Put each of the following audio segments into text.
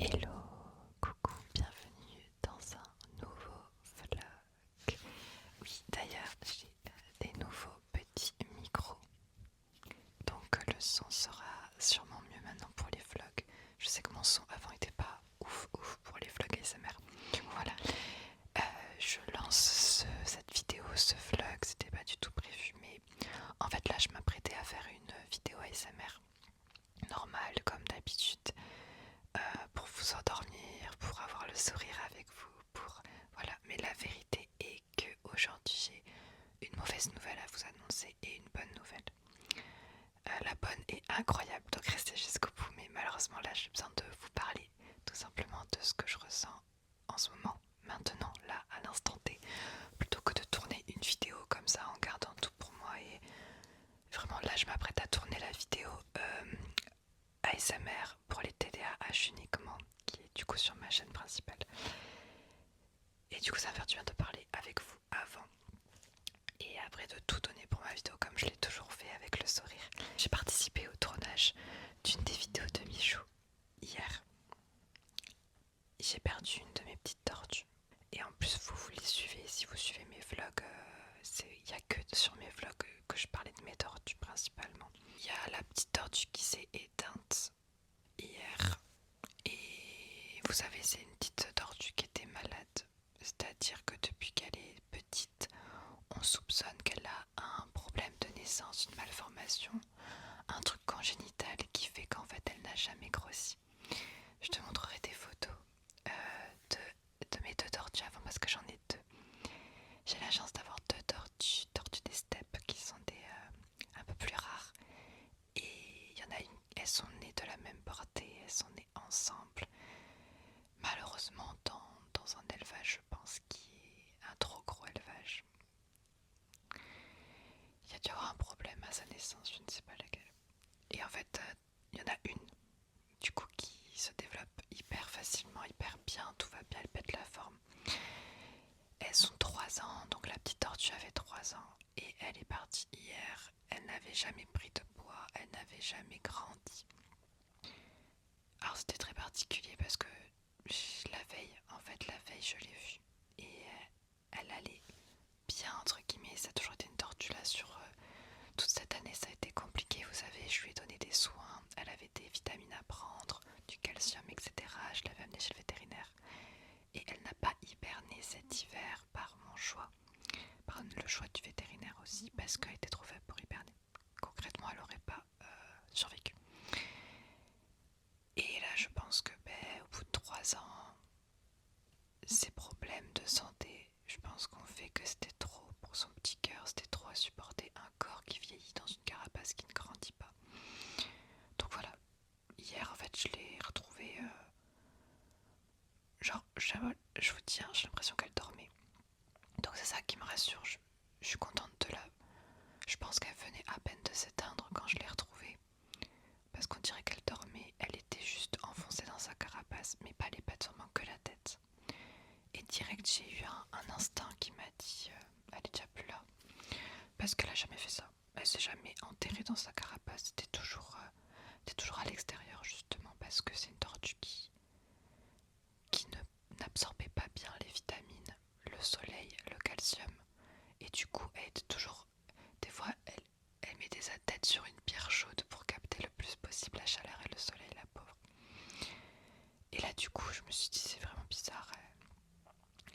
Hello, coucou, bienvenue dans un nouveau vlog. Oui, d'ailleurs, j'ai des nouveaux petits micros, donc le son sera sûrement mieux maintenant pour les vlogs. Je sais que mon son avant était pas ouf pour les vlogs ASMR. Voilà, je lance cette vidéo, ce vlog, c'était pas du tout prévu, mais en fait là je m'apprêtais à faire une vidéo ASMR normale comme d'habitude. Pour vous endormir, pour avoir le sourire avec vous, pour voilà. Mais la vérité est que aujourd'hui j'ai une mauvaise nouvelle à vous annoncer et une bonne nouvelle. La bonne est incroyable, donc restez jusqu'au bout. Mais malheureusement là, j'ai besoin de vous parler tout simplement de ce que je ressens en ce moment, maintenant, là, à l'instant T, plutôt que de tourner une vidéo comme ça en gardant tout pour moi. Et vraiment là, je m'apprête à tourner la vidéo ASMR pour les TDAH uniquement, qui est du coup sur ma chaîne principale. Et du coup ça va faire du bien de parler avec vous avant et après de tout donner pour ma vidéo comme je l'ai toujours fait avec le sourire. J'ai participé au tournage d'une des vidéos de Michou hier. J'ai perdu une de mes petites tortues. Et en plus vous les suivez, si vous suivez mes vlogs, il n'y a que sur mes vlogs que je parlais de mes tortues principalement. Il y a la petite tortue qui s'est éteinte hier. Et vous savez, c'est une petite tortue qui était malade. C'est-à-dire que depuis qu'elle est petite, on soupçonne qu'elle a un problème de naissance, une malformation, un truc congénital qui fait qu'en fait elle n'a jamais grossi. Je te montrerai des photos de mes deux tortues avant parce que j'en ai deux. J'ai la chance d'avoir deux tortues des steppes qui sont un peu plus rares. Et il y en a une, elles sont nées de la même portée, elles sont nées ensemble. Malheureusement, dans un élevage, je pense, qui est un trop gros élevage, il y a dû avoir un problème à sa naissance, je ne sais pas lequel. Et en fait, il y en a une, du coup, qui se développe hyper facilement, hyper bien, tout va bien, elle pète la forme. Elles ont 3 ans, donc la petite tortue avait 3 ans, et elle est partie hier. Elle n'avait jamais pris de poids, elle n'avait jamais grandi. Alors c'était très particulier parce que la veille, je l'ai vue et elle allait bien entre guillemets. Ça a toujours été une tortue là sur toute cette année, ça a été compliqué. Vous savez, je lui ai donné des soins, elle avait des vitamines à prendre, du calcium, etc. Je l'avais amenée chez le vétérinaire et elle n'a pas hiberné cet hiver par mon choix, par le choix du vétérinaire aussi, parce qu'elle était trop faible pour hiberner. Concrètement, elle n'aurait pas survécu. Et là, je pense que au bout de 3 ans, ces problèmes de santé, je pense qu'on fait que c'était trop pour son petit cœur, c'était trop à supporter un corps qui vieillit dans une carapace qui ne grandit pas. Donc voilà, hier en fait je l'ai retrouvée, genre je vous tiens, j'ai l'impression qu'elle dormait. Donc c'est ça qui me rassure, je suis contente de la... Je pense qu'elle venait à peine de s'éteindre quand je l'ai retrouvée. Parce qu'on dirait qu'elle dormait, elle était juste enfoncée dans sa carapace, mais pas les pattes, seulement que la tête. Et direct j'ai eu un instinct qui m'a dit elle est déjà plus là. Parce qu'elle a jamais fait ça. Elle s'est jamais enterrée dans sa carapace. C'était toujours à l'extérieur justement parce que c'est une tortue qui n'absorbait pas bien les vitamines, le soleil, le calcium. Et du coup elle était toujours... Des fois elle mettait sa tête sur une pierre chaude pour capter le plus possible la chaleur et le soleil, la pauvre. Et là du coup je me suis dit c'est vraiment bizarre.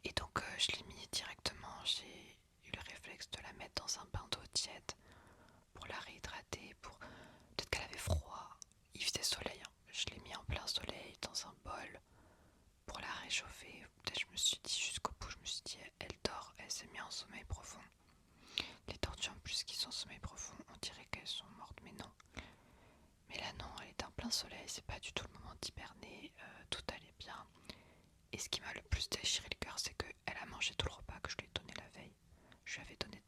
Et donc je l'ai mis directement, j'ai eu le réflexe de la mettre dans un bain d'eau tiède pour la réhydrater, pour... Peut-être qu'elle avait froid, il faisait soleil, hein. Je l'ai mis en plein soleil dans un bol pour la réchauffer. Peut-être je me suis dit jusqu'au bout, je me suis dit elle dort, elle s'est mise en sommeil profond. Les tortues en plus qui sont en sommeil profond, on dirait qu'elles sont mortes, mais non. Mais là non, elle était en plein soleil, c'est pas du tout le moment d'hiberner, tout allait bien. Et ce qui m'a le plus déchiré le cœur, c'est qu'elle a mangé tout le repas que je lui ai donné la veille. Je lui avais donné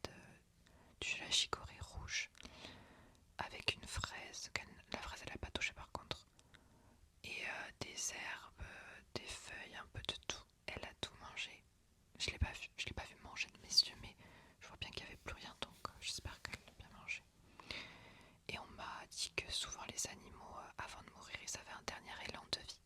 du jus à la chicorée rouge avec une fraise. La fraise, elle n'a pas touché par contre. Et des herbes, des feuilles, un peu de tout. Elle a tout mangé. Je l'ai pas vu manger de mes yeux, mais je vois bien qu'il n'y avait plus rien, donc j'espère qu'elle l'a bien mangé. Et on m'a dit que souvent les animaux, avant de mourir, ils avaient un dernier élan de vie.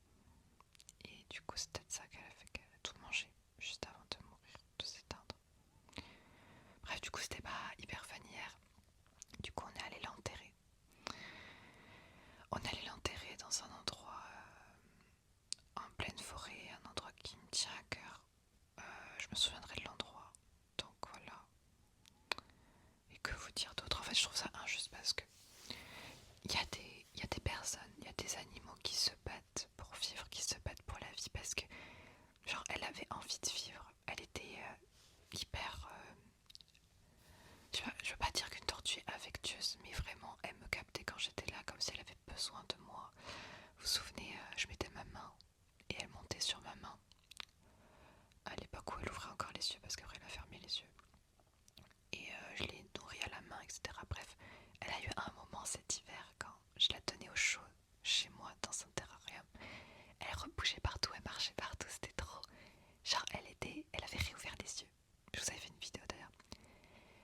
donnait envie de vivre. Elle était hyper... je veux pas dire qu'une tortue est affectueuse, mais vraiment, elle me captait quand j'étais là, comme si elle avait besoin de moi. Vous vous souvenez, je mettais ma main et elle montait sur ma main. À l'époque où elle ouvrait encore les yeux, parce qu'après elle a fermé les yeux. Et je l'ai nourrie à la main, etc. Bref, elle a eu un moment cet hiver quand je la tenais au chaud chez moi dans un terrarium. Elle rebougeait partout, elle marchait partout, c'était trop. Genre elle avait réouvert les yeux. Je vous avais fait une vidéo d'ailleurs.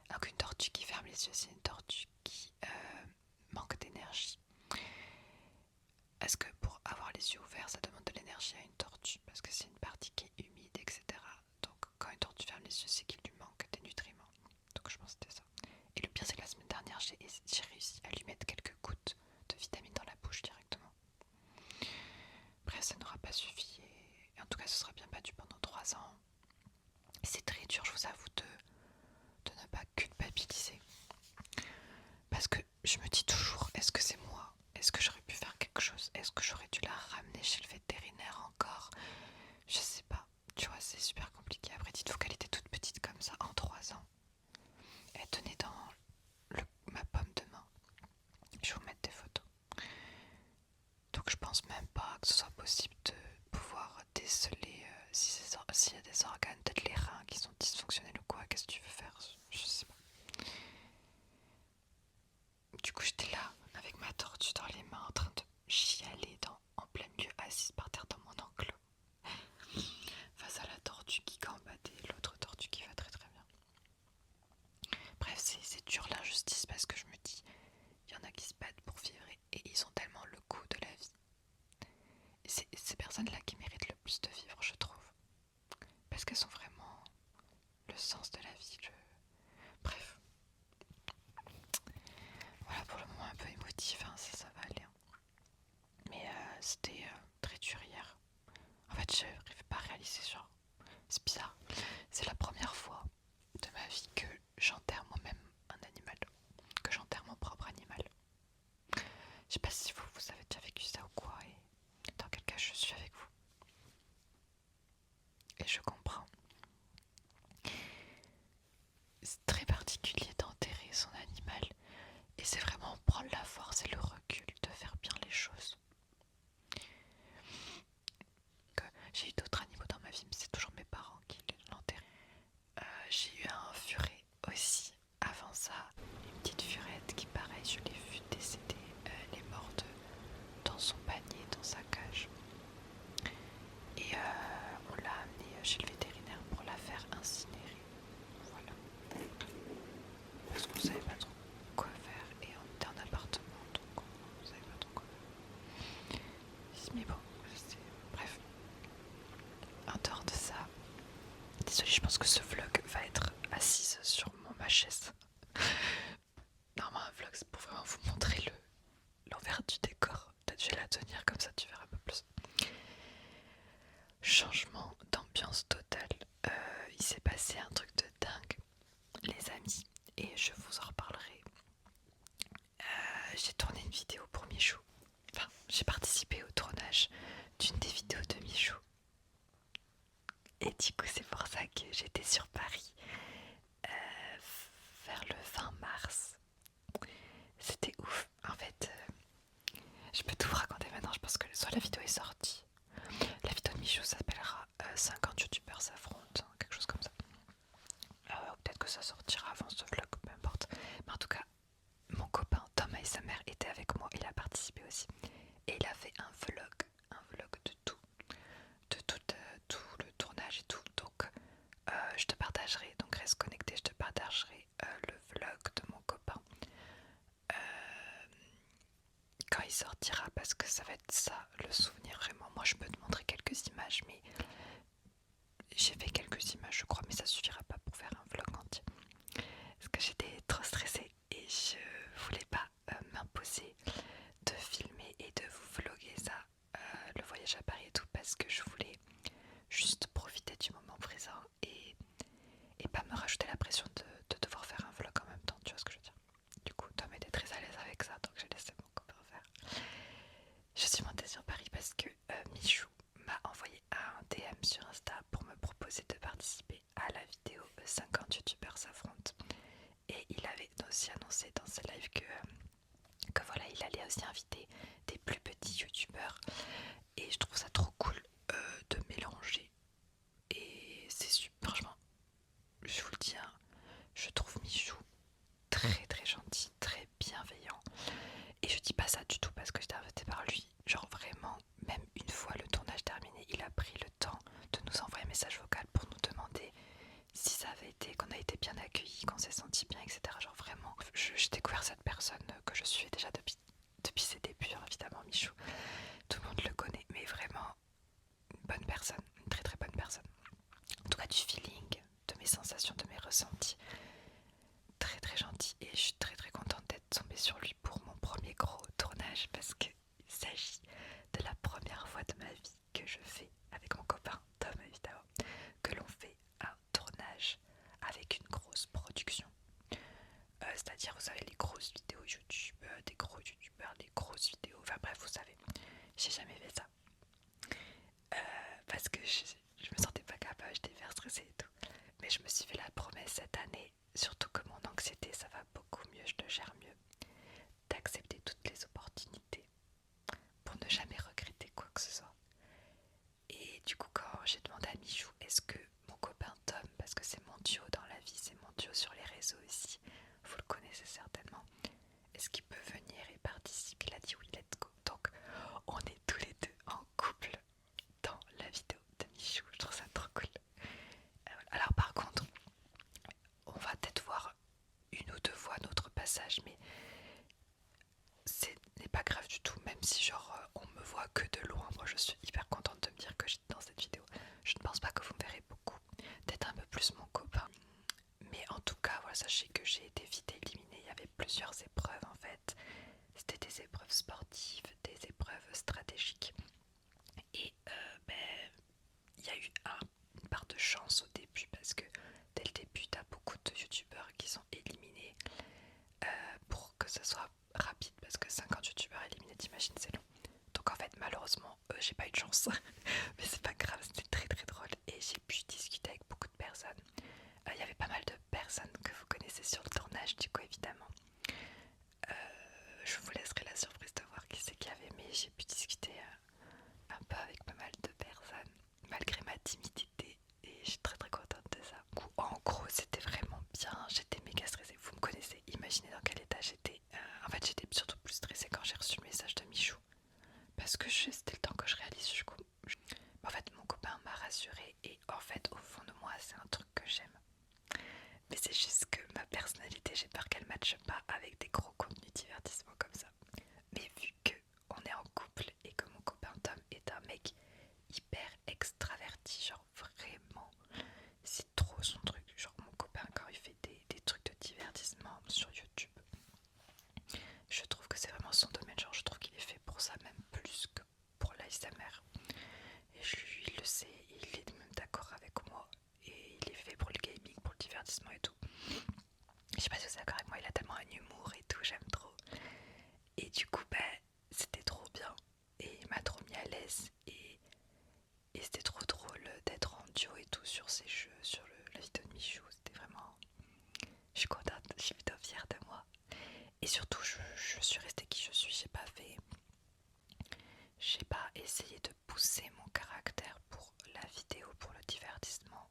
Alors qu'une tortue qui ferme les yeux, c'est une tortue qui manque d'énergie. Est-ce que pour avoir les yeux ouverts, ça demande de l'énergie à une tortue? Parce que c'est une partie qui est humide, etc. Donc quand une tortue ferme les yeux, c'est qu'il lui manque des nutriments. Donc je pense que c'était ça. Et le pire, c'est que la semaine dernière, j'ai réussi à lui mettre quelques gouttes de vitamines dans la bouche directement. Bref, ça n'aura pas suffi. Et en tout cas, ce sera bien battu pendant 3 ans. C'est très dur, je vous avoue, de ne pas culpabiliser. Parce que je me dis toujours, est-ce que c'est moi? Est-ce que j'aurais pu faire quelque chose? Est-ce que j'aurais dû la ramener chez le vétérinaire encore? Je sais pas. Tu vois, c'est super compliqué. Après, dites-vous qu'elle était toute petite comme ça, en 3 ans. Elle tenait dans ma pomme de main. Je vais vous mettre des photos. Donc je pense même pas que ce soit possible de pouvoir déceler s'il y a des organes, peut-être les reins qui sont dysfonctionnels ou quoi. Qu'est-ce que tu veux faire? Je sais pas. Du coup j'étais là avec ma tortue dans les mains en train de chialer en plein milieu, assise par terre dans mon enclos. Face à la tortue qui gambatait et l'autre tortue qui va très très bien. Bref, c'est dur l'injustice parce que je me dis, il y en a qui se battent pour vivre et ils ont tellement le goût de la vie. Et c'est ces personnes-là qui méritent le plus de vivre, je trouve. Parce qu'elles sont vraiment le sens de la vie. Bref. Voilà pour le moment un peu émotif, hein, ça va aller. Hein. Mais c'était très dur hier. En fait, je n'arrive pas à réaliser, genre, c'est bizarre. C'est la première fois de ma vie que j'enterre moi-même un animal. Que j'enterre mon propre animal. Je sais pas si vous avez déjà vécu ça ou quoi, et dans quel cas je suis avec vous. Et je comprends. C'est très particulier d'enterrer son animal. Et c'est vraiment prendre la force et le recul de faire bien les choses. J'ai eu d'autres animaux dans ma vie, mais c'est toujours mes parents qui l'enterrent. J'ai eu un furet aussi. Avant ça, une petite furette qui, pareil, je l'ai vue décédée. Elle est morte dans son panier, dans sa cage. Et on l'a amenée chez le vétérinaire pour la faire incinérer. Voilà. Parce qu'on savait pas trop quoi faire et on était en appartement, donc on savait pas trop quoi faire. Mais bon, bref. En dehors de ça, désolée, je pense que ce vlog va être assise sur ma chaise. Normalement, un vlog, c'est pour vraiment vous montrer l'envers du décor. Peut-être je vais la tenir comme ça, tu verras un peu plus. Changement d'ambiance totale. Il s'est passé un truc de dingue, les amis, et je vous en reparlerai. J'ai tourné une vidéo pour Michou. Enfin, j'ai participé au tournage d'une des vidéos de Michou. Et du coup, c'est pour ça que j'étais sur Paris vers le 20 mars. C'était ouf. En fait, je peux tout vous raconter maintenant. Je pense que soit la vidéo est sortie. La vidéo de Michou s'appellera 50 youtubeurs s'affrontent, quelque chose comme ça. Peut-être que ça sortira avant ce vlog, peu importe. Mais en tout cas, mon copain Thomas et sa mère étaient avec moi. Il a participé aussi. Et il a fait un vlog de tout. Tout le tournage et tout. Donc, je te partagerai. Donc, reste connecté. Je te partagerai le vlog de mon copain. Quand il sortira, parce que ça va être ça le souvenir vraiment. Moi je peux te montrer quelques images, mais j'ai fait quelques images je crois, mais ça suffira pas pour faire un vlog entier parce que j'étais trop stressée et je voulais pas m'imposer de filmer et de vous vlogger ça, le voyage à Paris et tout, parce que je voulais juste profiter du moment présent et pas me rajouter la pression de devoir faire un vlog en même temps, tu vois ce que je veux dire. Du coup Tom était très à l'aise avec ça, donc j'ai laissé mon copain faire. Je suis montée sur Paris parce que Michou m'a envoyé un ce live que voilà, il allait aussi inviter des plus petits youtubeurs. Et je trouve ça trop cool de mélanger. Et c'est super, franchement, je vous le dis, hein, je trouve Michou très très gentil, très bienveillant. Et je dis pas ça du tout parce que j'étais invitée par lui. Genre vraiment, même une fois le tournage terminé, il a pris le temps de nous envoyer un message vocal pour nous demander si ça avait été, qu'on a été bien accueillis, qu'on s'est senti bien, etc. Genre vraiment, j'ai découvert cette personne que je suivais déjà depuis ses débuts, hein, évidemment, Michou. Tout le monde le connaît, mais vraiment une bonne personne, une très très bonne personne. En tout cas, du feeling, de mes sensations, de mes ressentis. Très très gentil et je suis très très contente d'être tombée sur lui pour mon premier gros tournage parce qu'il s'agit de la première fois de ma vie que je fais avec mon copain Tom évidemment, que l'on fait un tournage avec une grosse production. C'est-à-dire, vous savez, les grosses vidéos YouTube, des gros youtubeurs, des grosses vidéos, enfin bref, vous savez, j'ai jamais fait ça. Parce que je me sentais pas capable, j'étais hyper stressée et tout. Mais je me suis fait la promesse cette année, surtout que mon anxiété ça va beaucoup mieux, je le gère mieux, d'accepter toutes les opportunités pour ne jamais regretter quoi que ce soit. Et du coup, quand j'ai demandé à Michou, est-ce que mon copain Tom, parce que c'est mon duo dans la vie, c'est mon duo sur les réseaux aussi, vous le connaissez certainement, est-ce qu'il peut venir et participer? Il a dit oui, let's go. Donc, on est tous les deux en couple dans la vidéo de Michou, je trouve ça trop cool. Alors par contre, on va peut-être voir une ou deux fois notre passage, mais ce n'est pas grave du tout, même si genre on me voit que de loin. Moi je suis hyper contente de me dire que j'étais dans cette vidéo. Je ne pense pas que vous me verrez beaucoup, d'être un peu plus mon copain. Mais en tout cas, voilà, sachez que j'ai été vite éliminée. Il y avait plusieurs épreuves en fait. C'était des épreuves sportives, des épreuves stratégiques. Et ben, il y a eu une part de chance au début parce que dès le début, tu as beaucoup de youtubeurs qui sont éliminés pour que ce soit rapide parce que 50 youtubeurs éliminés, t'imagines, c'est long. Donc en fait, malheureusement, j'ai pas eu de chance. Mais c'est pas grave, c'était très très drôle et j'ai pu discuter avec beaucoup de personnes. Il y avait pas mal de personnes que vous connaissez sur le tournage, du coup, évidemment. Je vous laisserai la surprise de voir qui c'est qu'il y avait, mais j'ai pu discuter un peu avec pas mal de personnes, malgré ma timidité, et je suis très très contente de ça. En gros, c'était vraiment bien, j'étais méga stressée, vous me connaissez, imaginez dans quel état j'étais. En fait, j'étais surtout plus stressée quand j'ai reçu le message de Michou, parce que c'était le temps que je réalise, du coup. En fait, mon copain m'a rassurée, et en fait, au fond de moi, c'est un truc que j'aime. Mais c'est juste que ma personnalité, j'ai peur qu'elle matche pas avec des gros contenus divertissement comme ça. Mais vu que on est en couple et que mon copain Tom est un mec hyper extraverti, genre vraiment, c'est trop son truc. Genre mon copain quand il fait des trucs de divertissement sur YouTube, je trouve que c'est vraiment son domaine. Genre je trouve qu'il est fait pour ça même plus que pour l'ASMR. Et lui il le sait, il est même d'accord avec moi. Et il est fait pour le gaming, pour le divertissement et tout. Je sais pas si vous êtes d'accord avec moi, il a tellement un humour et tout, j'aime trop. Et du coup, bah, c'était trop bien. Et il m'a trop mis à l'aise. Et c'était trop drôle d'être en duo et tout sur ces jeux, sur la vidéo de Michou. C'était vraiment... Je suis contente, je suis plutôt fière de moi. Et surtout, je suis restée qui je suis. J'ai pas essayé de pousser mon caractère pour la vidéo, pour le divertissement.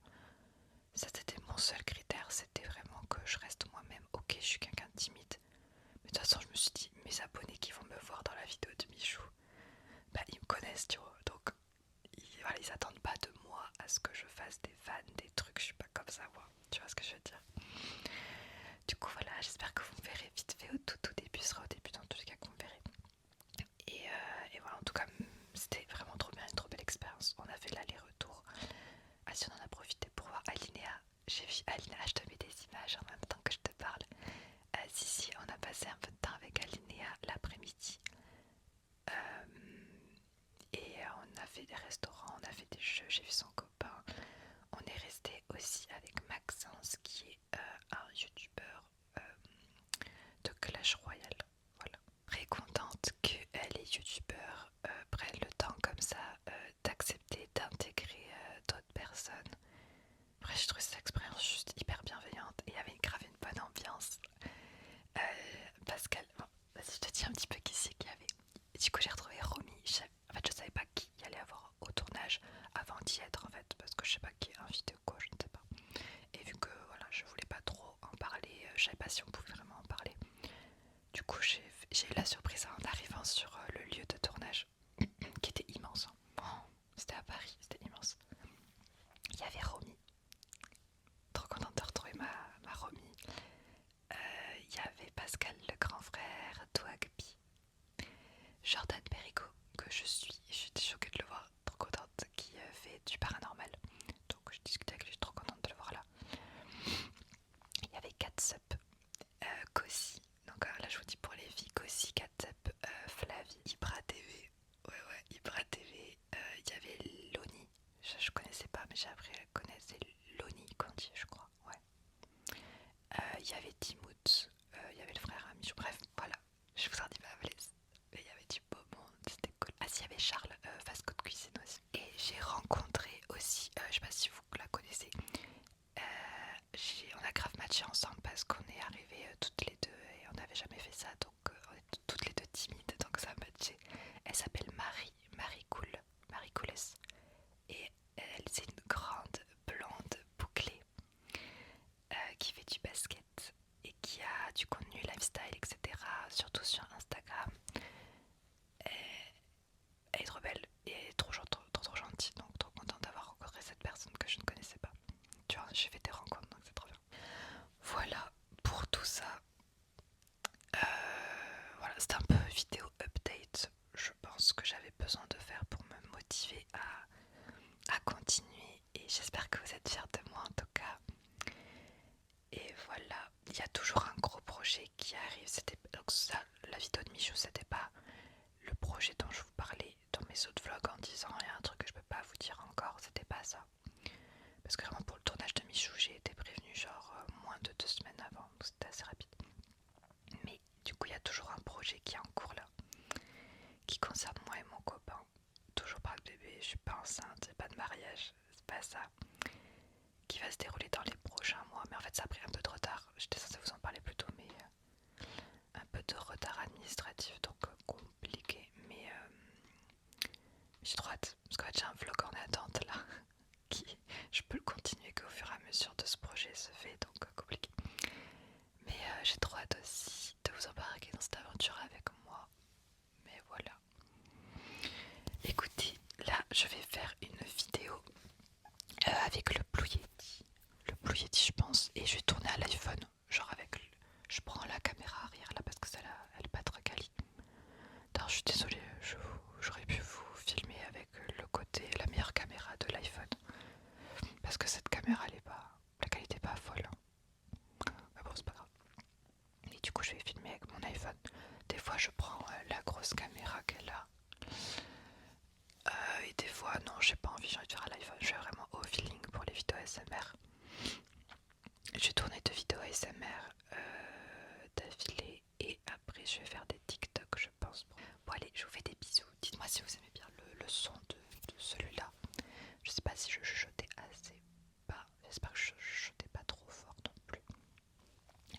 Ça, c'était mon seul critère. C'était vraiment que je reste moi-même. Ok, je suis quelqu'un de timide. Mais de toute façon, je me suis dit, mes abonnés qui vont me voir dans la vidéo de Michou, bah, ils me connaissent, tu vois. Donc, voilà, ils attendent pas de moi à ce que je fasse des vannes, des trucs. Je suis pas comme ça, moi. Tu vois ce que je veux dire? Du coup, voilà, j'espère que vous me verrez vite fait au tout début. Ce sera au début, dans tous les cas, que vous me verrez. Et voilà, en tout cas, c'était vraiment trop bien, une trop belle expérience. On a fait l'aller-retour. Ah, si on en a profité pour voir Alinéa. J'ai vu Alinéa, je te mets des images en même temps que je te parle. Si, on a passé un peu de temps avec Alinéa l'après-midi. Et on a fait des restaurants, on a fait des jeux, j'ai vu son copain. On est resté aussi avec Maxence qui est un youtubeur de Clash Royale. Voilà. Très contente que les youtubeurs prennent le temps comme ça d'accepter d'intégrer d'autres personnes. Après, je trouve cette expérience juste hyper bienveillante et il y avait grave une bonne ambiance. Pascal. Bon, vas-y, je te dis un petit peu qui c'est qu'il y avait. Et du coup, j'ai retrouvé Romy. En fait, je savais pas qui y allait avoir au tournage avant d'y être, en fait, parce que je sais pas qui est invité ou quoi, je ne sais pas. Et vu que voilà, je voulais pas trop en parler, je savais pas si on pouvait vraiment en parler. Du coup, j'ai eu la surprise en arrivant sur le lieu de tournage, qui était immense. Hein. Oh, c'était à Paris, c'était immense. Il y avait Romy. Trop contente de retrouver ma Romy. Il y avait Pascal, le grand frère, Touagbi, Jordan Perigo, que j'étais choquée de le voir, trop contente, qui fait du paranormal. Donc je discutais avec lui, je suis trop contente de le voir là. Il y avait Katsup, Kossi, donc là je vous dis pour les filles, Kossi, Katsup, Flavie, Ibra TV, ouais, Ibra TV, il y avait Loni, je connaissais pas mais j'ai appris à la connaître, c'est Loni qu'on dit je crois, ouais. Il y avait Timout, il y avait le frère Amichou, bref, voilà, je vous en dis pas plus. Mais il y avait du beau monde, c'était cool. Ah si, il y avait Charles, Fast Code Cuisine aussi. Et j'ai rencontré aussi, je sais pas si vous la connaissez, on a grave matché ensemble parce qu'on est arrivés toutes les deux et on n'avait jamais fait ça, donc on est toutes les deux timides, donc ça a matché. Elle s'appelle Marie Coulès. Et elle, c'est une grande blonde bouclée qui fait du basket et qui a du contenu lifestyle, etc. Surtout sur Instagram. Elle est trop belle et trop gentille, donc trop contente d'avoir rencontré cette personne que je ne connaissais pas. Tu vois, j'ai fait des rencontres, donc c'est trop bien. Voilà pour tout ça. Voilà, c'était un peu vidéo update. Je pense que j'avais besoin de faire pour me motiver à continuer et j'espère que vous êtes fiers de moi en tout cas. Et voilà, il y a toujours un gros projet qui arrive. Donc ça, la vidéo de Michou, c'était pas le projet dont je vous parlais dans mes autres vlogs en disant il y a un truc que je peux pas vous dire encore, c'était pas ça. Parce que vraiment pour le tournage de Michou, j'ai été prévenue genre moins de 2 semaines avant, donc c'était assez rapide. Mais du coup, il y a toujours un projet qui est en cours là, qui concerne moi et mon copain. Toujours pas de bébé, je suis pas enceinte, j'ai pas de mariage, c'est pas ça. Qui va se dérouler dans les prochains mois, mais en fait ça a pris un peu de retard. J'étais censée vous en parler plus tôt, mais un peu de retard administratif, donc compliqué. Mais j'ai trop hâte, parce qu'en fait j'ai un vlog en attente là, qui je peux le continuer qu'au fur et à mesure de ce projet se fait, donc compliqué. Mais j'ai trop hâte aussi de vous embarquer dans cette aventure avec moi. Mais voilà. Écoutez, là je vais faire une vidéo avec le Blue Yeti. Le Blue Yeti je pense, et je vais tourner à l'iPhone, genre je prends la caméra arrière là parce que celle-là elle est pas très quali. D'ailleurs je suis désolée, j'aurais pu vous filmer avec le côté, la meilleure caméra de l'iPhone. Parce que cette caméra la qualité est pas folle. Mais bon c'est pas grave. Et du coup je vais filmer avec mon iPhone. Des fois je prends la grosse caméra qu'elle a. Et des fois non j'ai pas envie, j'ai envie de faire à l'iPhone. Je vais vraiment au feeling pour les vidéos ASMR. J'ai tourné 2 vidéos ASMR d'affilée et après je vais faire des TikTok je pense. Bon allez, je vous fais des bisous. Dites-moi si vous aimez bien le son de celui-là. Je sais pas si je chuchotais assez bas. J'espère que je chuchotais pas trop fort non plus.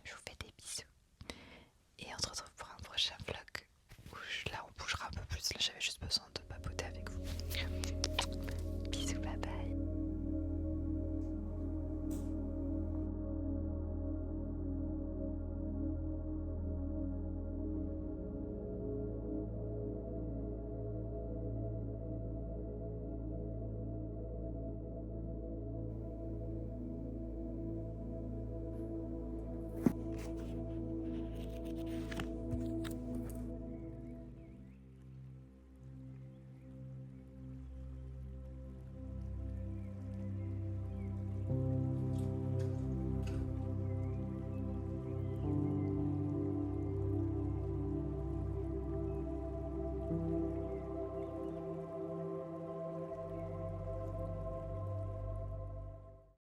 Je vous fais des bisous. Et on se retrouve pour un prochain vlog où là on bougera un peu plus. Là j'avais juste